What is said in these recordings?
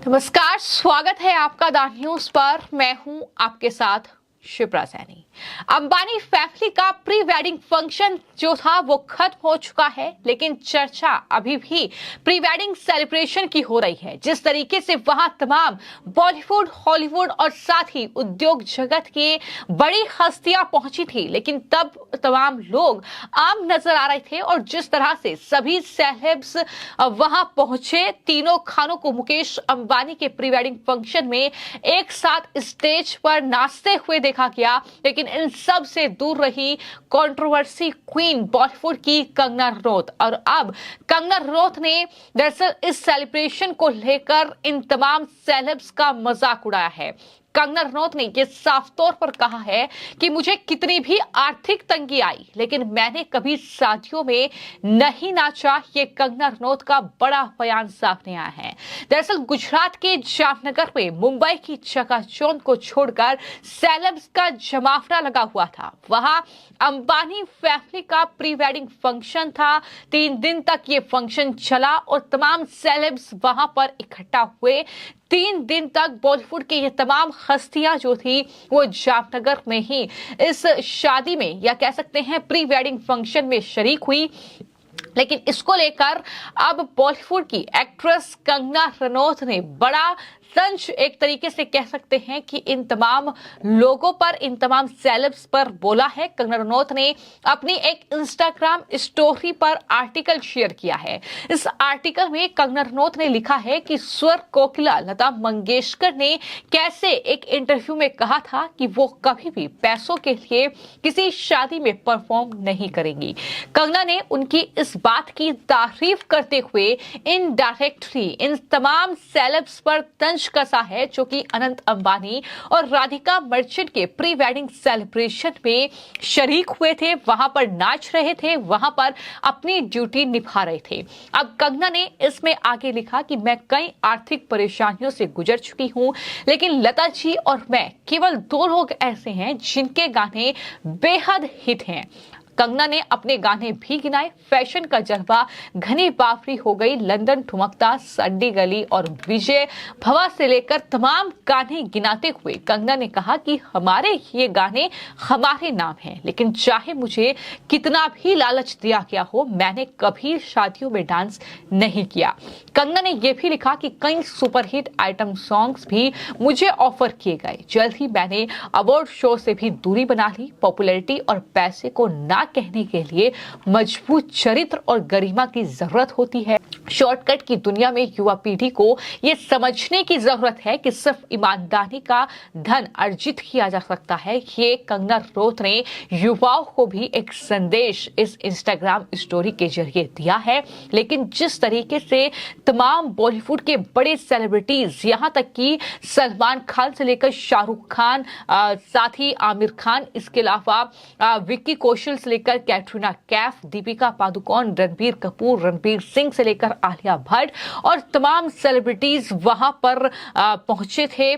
नमस्कार, स्वागत है आपका द न्यूज पर। मैं हूं आपके साथ शिप्रा सैनी। अंबानी फैमिली का प्री वेडिंग फंक्शन जो था वो खत्म हो चुका है, लेकिन चर्चा अभी भी प्री वेडिंग सेलिब्रेशन की हो रही है। जिस तरीके से वहां तमाम बॉलीवुड, हॉलीवुड और साथ ही उद्योग जगत के बड़ी हस्तियां पहुंची थी, लेकिन तब तमाम लोग आम नजर आ रहे थे और जिस तरह से सभी सेलेब्स वहां पहुंचे, तीनों खानों को मुकेश अंबानी के प्री वेडिंग फंक्शन में एक साथ स्टेज पर नाचते हुए देखा गया। लेकिन इन सब से दूर रही कंट्रोवर्सी क्वीन बॉलीवुड की कंगना रनौत। और अब कंगना रनौत ने दरअसल इस सेलिब्रेशन को लेकर इन तमाम सेलेब्स का मजाक उड़ाया है। कंगना रनौत ने यह साफ तौर पर कहा है कि मुझे कितनी भी आर्थिक तंगी आई, लेकिन मैंने कभी शादियों में नहीं नाचा। ये कंगना रनौत का बड़ा बयान सामने आया है। दरअसल गुजरात के जामनगर में मुंबई की चकाचौंध को छोड़कर सेलेब्स का जमावड़ा लगा हुआ था। वहां अंबानी फैमिली का प्री वेडिंग फंक्शन था। 3 दिन तक ये फंक्शन चला और तमाम सेलेब्स वहां पर इकट्ठा हुए। 3 दिन तक बॉलीवुड के ये तमाम हस्तियां जो थी वो जामनगर में ही इस शादी में या कह सकते हैं प्री वेडिंग फंक्शन में शरीक हुई। लेकिन इसको लेकर अब बॉलीवुड की एक्ट्रेस कंगना रनौत ने बड़ा तंज एक तरीके से कह सकते हैं कि इन तमाम लोगों पर, इन तमाम सेलेब्स पर बोला है। कंगना रनौत ने अपनी एक इंस्टाग्राम स्टोरी पर आर्टिकल शेयर किया है। इस आर्टिकल में कंगना रनौत ने लिखा है कि स्वर कोकिला लता मंगेशकर ने कैसे एक इंटरव्यू में कहा था कि वो कभी भी पैसों के लिए किसी शादी में परफॉर्म नहीं करेंगी। कंगना ने उनकी इस बात की तारीफ करते हुए इनडायरेक्टली इन तमाम सेलेब्स पर तंज कसा है जो कि अनंत अंबानी और राधिका मर्चेंट के प्री वेडिंग सेलिब्रेशन में शरीक हुए थे, वहां पर नाच रहे थे, वहां पर अपनी ड्यूटी निभा रहे थे। अब कंगना ने इसमें आगे लिखा कि मैं कई आर्थिक परेशानियों से गुजर चुकी हूं, लेकिन लता जी और मैं केवल 2 लोग ऐसे हैं जिनके गाने बेहद हिट हैं। कंगना ने अपने गाने भी गिनाए। फैशन का जलवा, घनी बावरी हो गई, लंदन ठुमकता, सड्डी गली और विजय भवा से लेकर तमाम गाने गिनाते हुए कंगना ने कहा कि हमारे ये गाने हमारे नाम हैं, लेकिन चाहे मुझे कितना भी लालच दिया गया हो, मैंने कभी शादियों में डांस नहीं किया। कंगना ने यह भी लिखा कि कई सुपरहिट आइटम सॉन्ग्स भी मुझे ऑफर किए गए। जल्द ही मैंने अवार्ड शो से भी दूरी बना ली। पॉपुलैरिटी और पैसे को ना कहने के लिए मजबूत चरित्र और गरिमा की जरूरत होती है। शॉर्टकट की दुनिया में युवा पीढ़ी को यह समझने की जरूरत है कि सिर्फ ईमानदारी का धन अर्जित किया जा सकता है। ये कंगना रनौत ने युवाओं को भी एक संदेश इस इंस्टाग्राम स्टोरी के जरिए दिया है। लेकिन जिस तरीके से तमाम बॉलीवुड के बड़े सेलिब्रिटीज, यहां तक कि सलमान खान से लेकर शाहरुख खान, साथ ही आमिर खान, इसके अलावा विक्की कौशल से लेकर कैटरीना कैफ, दीपिका पादुकोण, रणबीर कपूर, रणबीर सिंह से लेकर आलिया भट्ट और तमाम सेलिब्रिटीज वहां पर पहुंचे थे।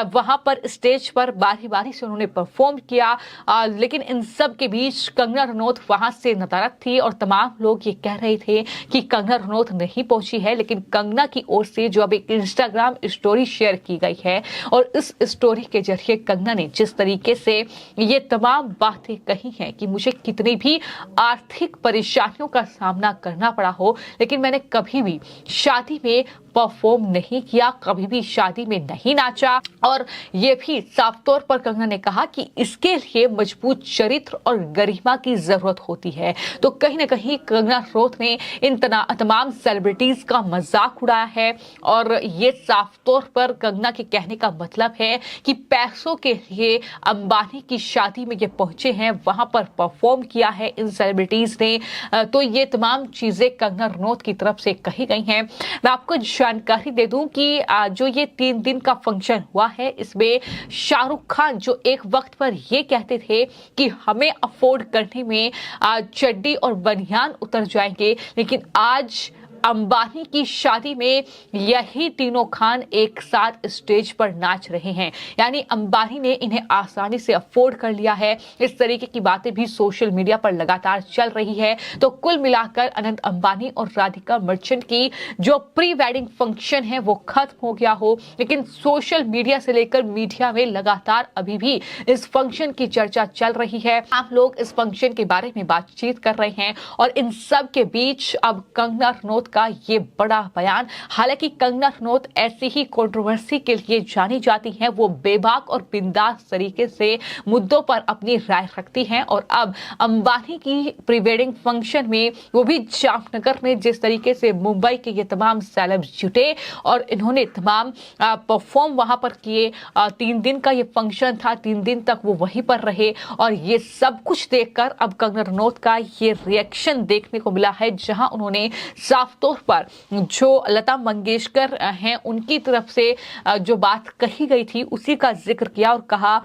वहां पर स्टेज पर बारी बारी से उन्होंने परफॉर्म किया, लेकिन इन सब के बीच कंगना रनौत वहां से नदारद थी और तमाम लोग ये कह रहे थे कि कंगना रनौत नहीं पहुंची है। लेकिन कंगना की ओर से जो अब एक इंस्टाग्राम स्टोरी शेयर की गई है और इस स्टोरी के जरिए कंगना ने जिस तरीके से ये तमाम बातें कही हैं कि मुझे कितनी भी आर्थिक परेशानियों का सामना करना पड़ा हो, लेकिन मैंने कभी भी शादी में परफॉर्म नहीं किया, कभी भी शादी में नहीं नाचा। और ये भी साफ तौर पर कंगना ने कहा कि इसके लिए मजबूत चरित्र और गरिमा की जरूरत होती है। तो कहीं ना कहीं कंगना रनौत ने इन तमाम सेलिब्रिटीज का मजाक उड़ाया है और ये साफ तौर पर कंगना के कहने का मतलब है कि पैसों के लिए अंबानी की शादी में ये पहुंचे हैं, वहां पर परफॉर्म किया है इन सेलिब्रिटीज ने। तो ये तमाम चीजें कंगना रनौत की तरफ से कही गई हैं। मैं आपको जानकारी दे दूं कि जो ये 3 दिन का फंक्शन हुआ है, इसमें शाहरुख खान जो एक वक्त पर ये कहते थे कि हमें अफोर्ड करने में चड्डी और बनियान उतर जाएंगे, लेकिन आज अंबानी की शादी में यही तीनों खान एक साथ स्टेज पर नाच रहे हैं, यानी अंबानी ने इन्हें आसानी से अफोर्ड कर लिया है। इस तरीके की बातें भी सोशल मीडिया पर लगातार चल रही है। तो कुल मिलाकर अनंत अंबानी और राधिका मर्चेंट की जो प्री वेडिंग फंक्शन है वो खत्म हो गया हो, लेकिन सोशल मीडिया से लेकर मीडिया में लगातार अभी भी इस फंक्शन की चर्चा चल रही है। आप लोग इस फंक्शन के बारे में बातचीत कर रहे हैं और इन सब के बीच अब कंगना रनौत का ये बड़ा बयान। हालांकि कंगना रनौत ऐसी ही कंट्रोवर्सी के लिए जानी जाती हैं, वो बेबाक और बिंदास तरीके से मुद्दों पर अपनी राय रखती हैं। और अब अंबानी की प्री वेडिंग फंक्शन में, वो भी जामनगर में, जिस तरीके से मुंबई के ये तमाम सेलेब्स जुटे और इन्होंने तमाम परफॉर्म वहां पर किए। 3 दिन का ये फंक्शन था, 3 दिन तक वो वहीं पर रहे और ये सब कुछ देखकर अब कंगना रनौत का ये रिएक्शन देखने को मिला है, जहां उन्होंने साफ तौर पर जो लता मंगेशकर हैं उनकी तरफ से जो बात कही गई थी उसी का जिक्र किया और कहा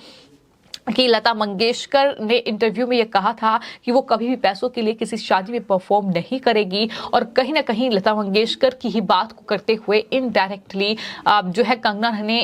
कि लता मंगेशकर ने इंटरव्यू में यह कहा था कि वो कभी भी पैसों के लिए किसी शादी में परफॉर्म नहीं करेगी। और कहीं ना कहीं लता मंगेशकर की ही बात को करते हुए इनडायरेक्टली जो है कंगना ने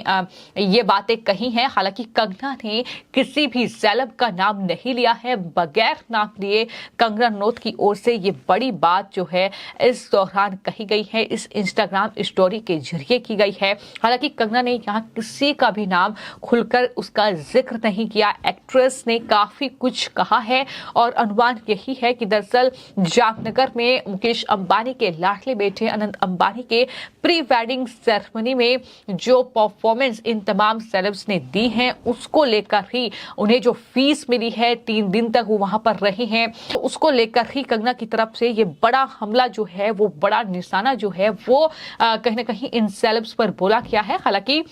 ये बातें कही हैं। हालांकि कंगना ने किसी भी सेलेब का नाम नहीं लिया है, बगैर नाम लिए कंगना रनौत की ओर से ये बड़ी बात जो है इस दौरान कही गई है, इस इंस्टाग्राम स्टोरी के जरिए की गई है। हालांकि कंगना ने यहाँ किसी का भी नाम खुलकर उसका जिक्र नहीं किया। एक्ट्रेस ने काफी कुछ कहा है और अनुमान यही है कि दरअसल जामनगर में मुकेश अंबानी के लाडले बेटे अनंत अंबानी के प्री वेडिंग सेरेमनी में जो परफॉर्मेंस इन तमाम सेलेब्स ने दी है उसको लेकर ही उन्हें जो फीस मिली है, 3 दिन तक वो वहां पर रहे हैं, तो उसको लेकर ही कंगना की तरफ से ये बड़ा हमला जो है, वो बड़ा निशाना जो है वो कहीं ना कहीं इन सेलेब्स पर बोला गया है। हालांकि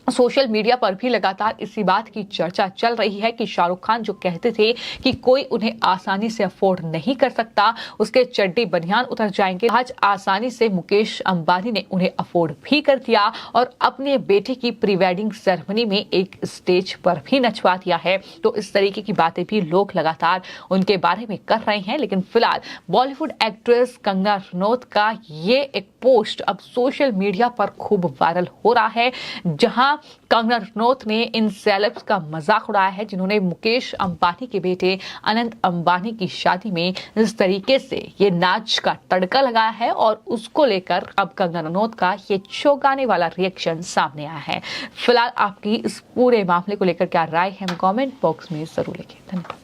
सोशल मीडिया पर भी लगातार इसी बात की चर्चा चल रही है कि शाहरुख खान जो कहते थे कि कोई उन्हें आसानी से अफोर्ड नहीं कर सकता, उसके चड्डी बनियान उतर जाएंगे, आज आसानी से मुकेश अंबानी ने उन्हें अफोर्ड भी कर दिया और अपने बेटे की प्री वेडिंग सेरेमनी में एक स्टेज पर भी नचवा दिया है। तो इस तरीके की बातें भी लोग लगातार उनके बारे में कर रहे हैं। लेकिन फिलहाल बॉलीवुड एक्ट्रेस कंगना रनौत का ये एक पोस्ट अब सोशल मीडिया पर खूब वायरल हो रहा है, जहां कंगना रनौत ने इन सेलेब्स का मजाक उड़ाया है जिन्होंने मुकेश अंबानी के बेटे अनंत अंबानी की शादी में इस तरीके से ये नाच का तड़का लगाया है। और उसको लेकर अब कंगना रनौत का ये चौंकाने वाला रिएक्शन सामने आया है। फिलहाल आपकी इस पूरे मामले को लेकर क्या राय है, कमेंट बॉक्स में जरूर लिखें। धन्यवाद।